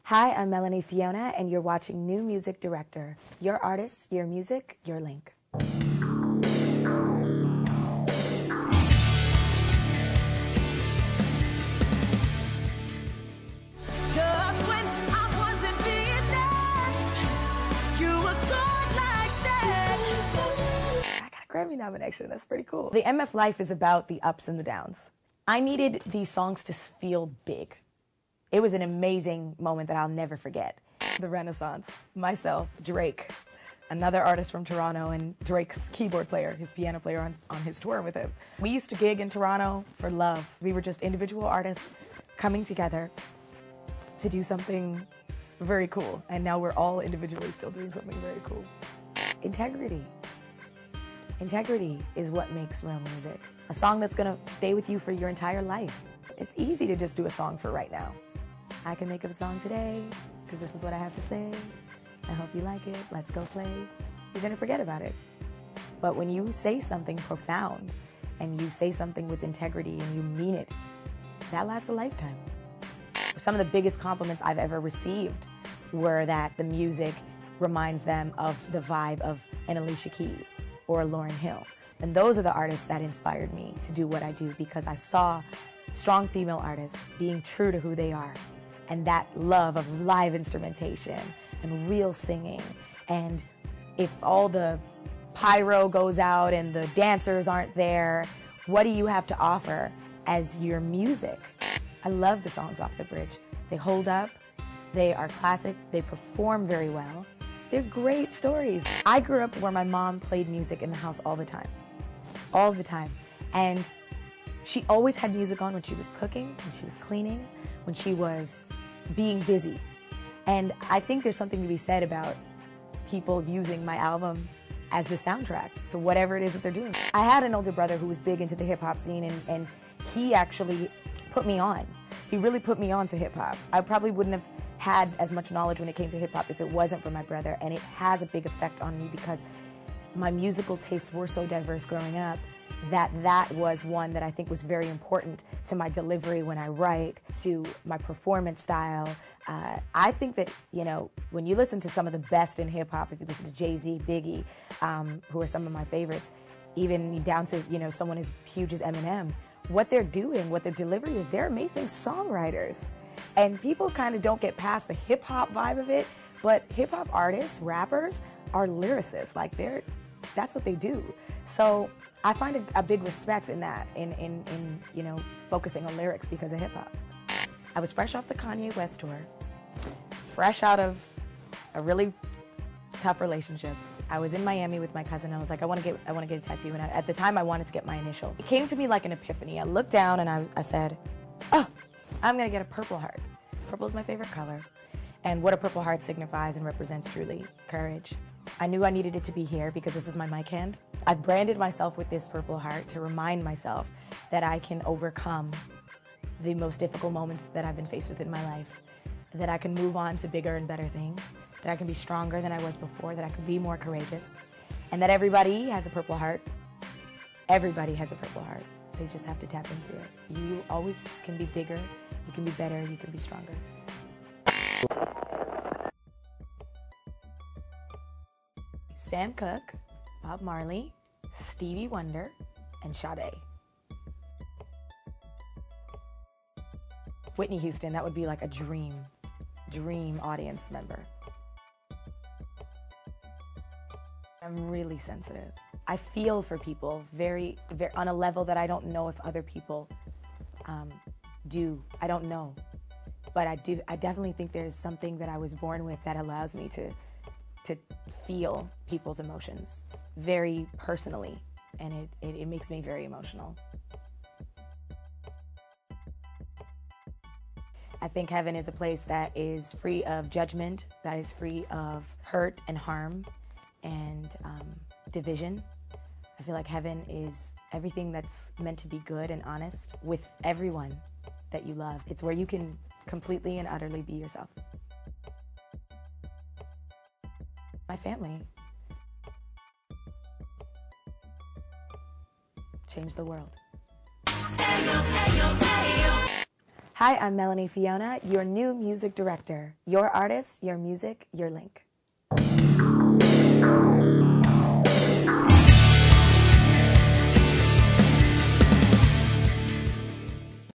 Hi, I'm Melanie Fiona, and you're watching New Music Director. Your artist, your music, your link. I got a Grammy nomination. That's pretty cool. The MF life is about the ups and the downs. I needed these songs to feel big. It was an amazing moment that I'll never forget. The Renaissance, myself, Drake, another artist from Toronto, and Drake's keyboard player, his piano player on his tour with him. We used to gig in Toronto for love. We were just individual artists coming together to do something very cool. And now we're all individually still doing something very cool. Integrity. Integrity is what makes real music. A song that's gonna stay with you for your entire life. It's easy to just do a song for right now. I can make up a song today, because this is what I have to say. I hope you like it. Let's go play. You're gonna forget about it. But when you say something profound, and you say something with integrity, and you mean it, that lasts a lifetime. Some of the biggest compliments I've ever received were that the music reminds them of the vibe of an Alicia Keys or a Lauryn Hill. And those are the artists that inspired me to do what I do, because I saw strong female artists being true to who they are, and that love of live instrumentation and real singing. And if all the pyro goes out and the dancers aren't there, what do you have to offer as your music? I love the songs off the bridge. They hold up, they are classic, they perform very well. They're great stories. I grew up where my mom played music in the house all the time. All the time. And she always had music on when she was cooking, when she was cleaning, when she was being busy. And I think there's something to be said about people using my album as the soundtrack to whatever it is that they're doing. I had an older brother who was big into the hip-hop scene, and he actually put me on. He really put me on to hip-hop. I probably wouldn't have had as much knowledge when it came to hip-hop if it wasn't for my brother, and it has a big effect on me because my musical tastes were so diverse growing up that was one that I think was very important to my delivery when I write, to my performance style. I think that, you know, when you listen to some of the best in hip-hop, if you listen to Jay-Z, Biggie, who are some of my favorites, even down to, you know, someone as huge as Eminem, what they're doing, what their delivery is, they're amazing songwriters. And people kind of don't get past the hip-hop vibe of it, but hip-hop artists, rappers, are lyricists. Like, that's what they do. So I find a big respect in that, in you know, focusing on lyrics because of hip-hop. I was fresh off the Kanye West tour, fresh out of a really tough relationship. I was in Miami with my cousin. I was like, I want to get a tattoo. And at the time, I wanted to get my initials. It came to me like an epiphany. I looked down and I said, oh, I'm going to get a purple heart. Purple is my favorite color. And what a purple heart signifies and represents truly courage. I knew I needed it to be here because this is my mic hand. I branded myself with this purple heart to remind myself that I can overcome the most difficult moments that I've been faced with in my life, that I can move on to bigger and better things, that I can be stronger than I was before, that I can be more courageous, and that everybody has a purple heart. Everybody has a purple heart. They just have to tap into it. You always can be bigger, you can be better, you can be stronger. Sam Cooke, Bob Marley, Stevie Wonder, and Sade. Whitney Houston, that would be like a dream audience member. I'm really sensitive. I feel for people very on a level that I don't know if other people do. I don't know. But I definitely think there's something that I was born with that allows me to feel people's emotions very personally, and it makes me very emotional. I think heaven is a place that is free of judgment, that is free of hurt and harm and division. I feel like heaven is everything that's meant to be good and honest with everyone that you love. It's where you can completely and utterly be yourself. My family. Change the world. Hi, I'm Melanie Fiona, your new music director. Your artist, your music, your link.